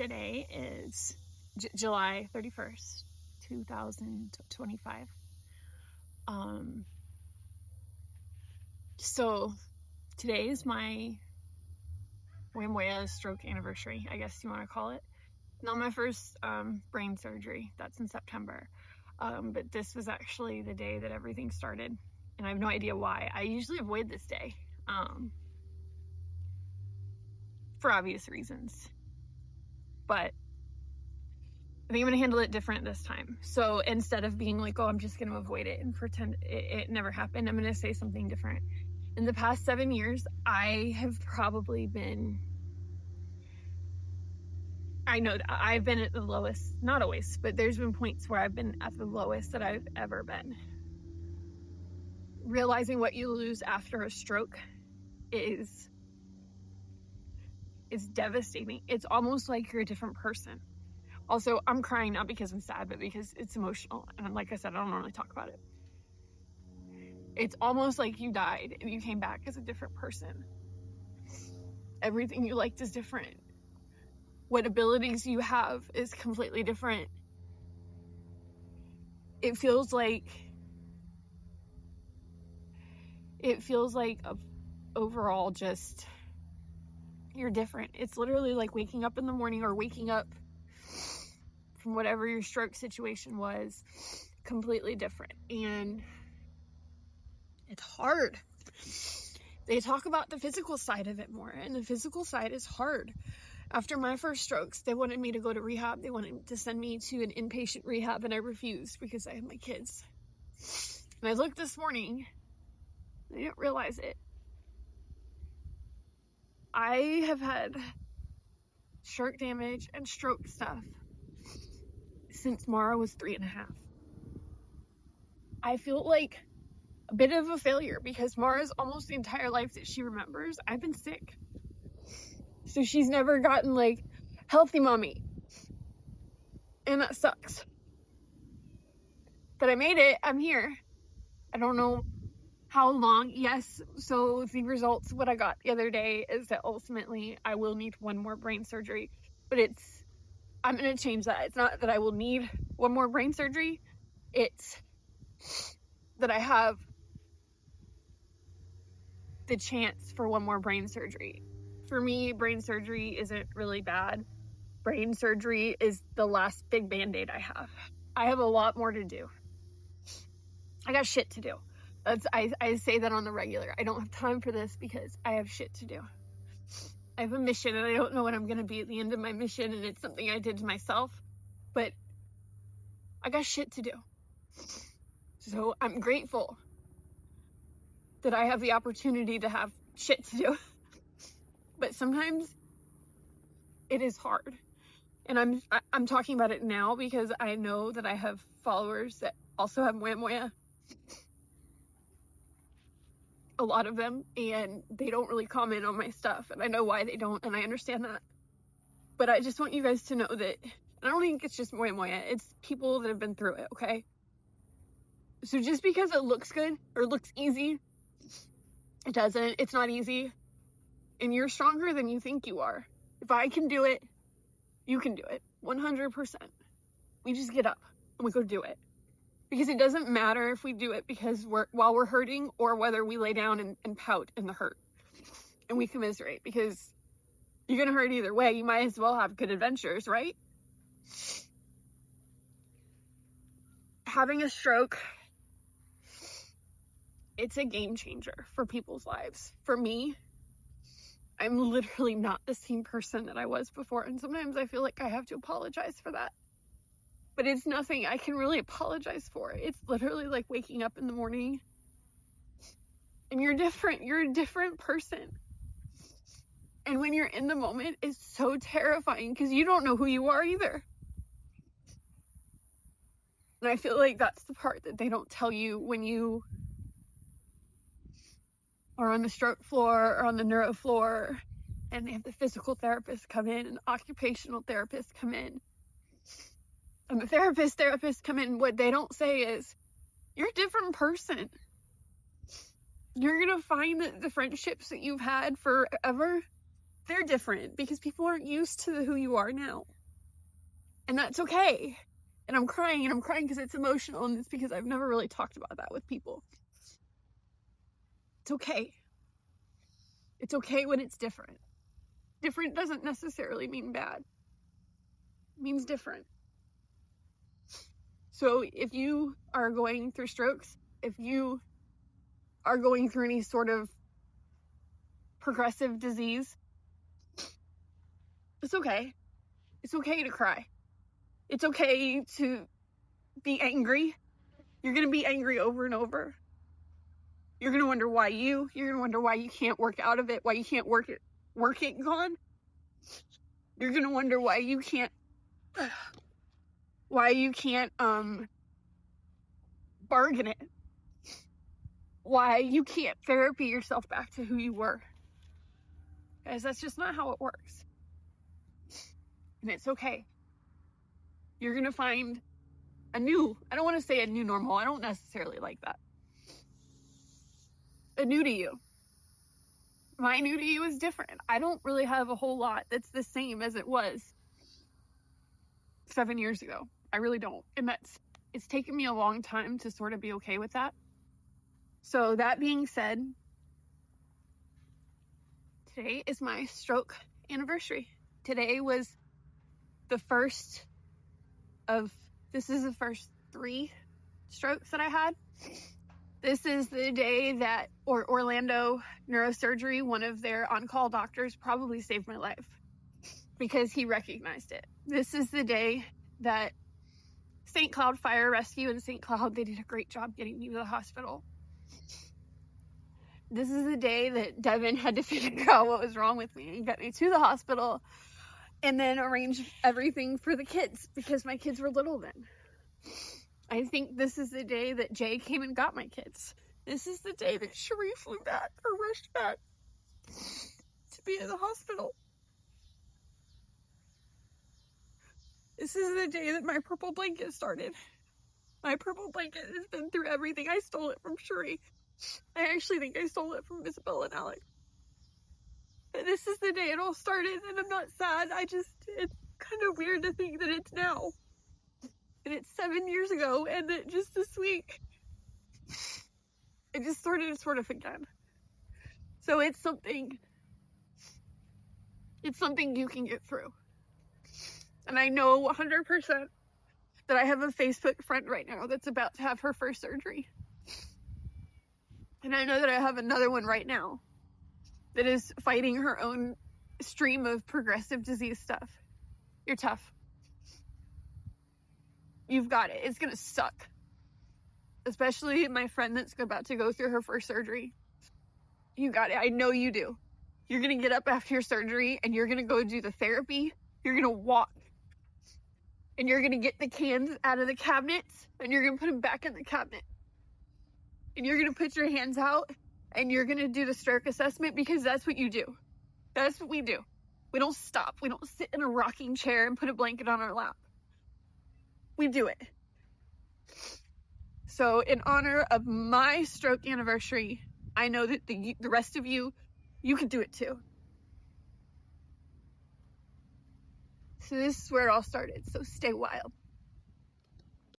Today is July 31st, 2025. So today is my Wamoya stroke anniversary, I guess you want to call it. Not my first brain surgery. That's in September. But this was actually the day that everything started. And I have no idea why. I usually avoid this day for obvious reasons. But I think I'm going to handle it different this time. So instead of being like, oh, I'm just going to avoid it and pretend it never happened, I'm going to say something different. In the past 7 years, I have probably been, I know that I've been at the lowest, not always, but there's been points where I've been at the lowest that I've ever been. Realizing what you lose after a stroke is devastating. It's almost like you're a different person. Also, I'm crying not because I'm sad, but because it's emotional. And like I said, I don't normally talk about it. It's almost like you died and you came back as a different person. Everything you liked is different. What abilities you have is completely different. It feels like overall just you're different. It's literally like waking up in the morning or waking up from whatever your stroke situation was, completely different. And it's hard. They talk about the physical side of it more, and the physical side is hard. After my first strokes, they wanted me to go to rehab. They wanted to send me to an inpatient rehab, and I refused because I had my kids. And I looked this morning, I didn't realize it. I have had shark damage and stroke stuff since Mara was 3.5. I feel like a bit of a failure because Mara's almost the entire life that she remembers, I've been sick. So she's never gotten like healthy mommy. And that sucks. But I made it. I'm here. I don't know how long. Yes. So the results, what I got the other day is that ultimately I will need one more brain surgery. But I'm going to change that. It's not that I will need one more brain surgery. It's that I have the chance for one more brain surgery. For me, brain surgery isn't really bad. Brain surgery is the last big band-aid I have. I have a lot more to do. I got shit to do. I say that on the regular. I don't have time for this because I have shit to do. I have a mission and I don't know what I'm going to be at the end of my mission, and it's something I did to myself, but I got shit to do. So I'm grateful that I have the opportunity to have shit to do. But sometimes it is hard. And I'm talking about it now because I know that I have followers that also have Wamoya. A lot of them, and they don't really comment on my stuff, and I know why they don't, and I understand that. But I just want you guys to know that I don't think it's just Wamoya, it's people that have been through it, okay? So just because it looks good or looks easy, it doesn't. It's not easy. And you're stronger than you think you are. If I can do it, you can do it. 100%. We just get up and we go do it. Because it doesn't matter if we do it because while we're hurting, or whether we lay down and pout in the hurt and we commiserate, because you're going to hurt either way. You might as well have good adventures, right? Having a stroke, it's a game changer for people's lives. For me, I'm literally not the same person that I was before. And sometimes I feel like I have to apologize for that. But it's nothing I can really apologize for. It's literally like waking up in the morning and you're different. You're a different person. And when you're in the moment, it's so terrifying because you don't know who you are either. And I feel like that's the part that they don't tell you when you are on the stroke floor or on the neuro floor and they have the physical therapist come in and occupational therapists come in. And the therapists come in. What they don't say is, you're a different person. You're going to find that the friendships that you've had forever, they're different because people aren't used to who you are now. And that's okay. And I'm crying because it's emotional, and it's because I've never really talked about that with people. It's okay. It's okay when it's different. Different doesn't necessarily mean bad. It means different. So if you are going through strokes, if you are going through any sort of progressive disease, it's okay. It's okay to cry. It's okay to be angry. You're going to be angry over and over. You're going to wonder why you're going to wonder why you can't work out of it, why you can't work it gone. You're going to wonder why you can't bargain it. Why you can't therapy yourself back to who you were. Guys, that's just not how it works. And it's okay. You're going to find I don't want to say a new normal. I don't necessarily like that. A new to you. My new to you is different. I don't really have a whole lot that's the same as it was 7 years ago. I really don't. And it's taken me a long time to sort of be okay with that. So that being said, today is my stroke anniversary. Today was the first the first 3 strokes that I had. This is the day that Orlando Neurosurgery, one of their on-call doctors, probably saved my life because he recognized it. This is the day that St. Cloud Fire Rescue and St. Cloud, they did a great job getting me to the hospital. This is the day that Devin had to figure out what was wrong with me and get me to the hospital and then arrange everything for the kids because my kids were little then. I think this is the day that Jay came and got my kids. This is the day that Cherie flew back or rushed back to be in the hospital. This is the day that my purple blanket started. My purple blanket has been through everything. I stole it from Cherie. I actually think I stole it from Isabel and Alex. But this is the day it all started, and I'm not sad. It's kind of weird to think that it's now. And it's 7 years ago, and that just this week, it just started sort of again. So it's something you can get through. And I know 100% that I have a Facebook friend right now that's about to have her first surgery. And I know that I have another one right now that is fighting her own stream of progressive disease stuff. You're tough. You've got it. It's going to suck. Especially my friend that's about to go through her first surgery. You got it. I know you do. You're going to get up after your surgery and you're going to go do the therapy. You're going to walk. And you're going to get the cans out of the cabinets and you're going to put them back in the cabinet. And you're going to put your hands out and you're going to do the stroke assessment because that's what you do. That's what we do. We don't stop. We don't sit in a rocking chair and put a blanket on our lap. We do it. So in honor of my stroke anniversary, I know that the rest of you can do it too. So this is where it all started. So stay wild.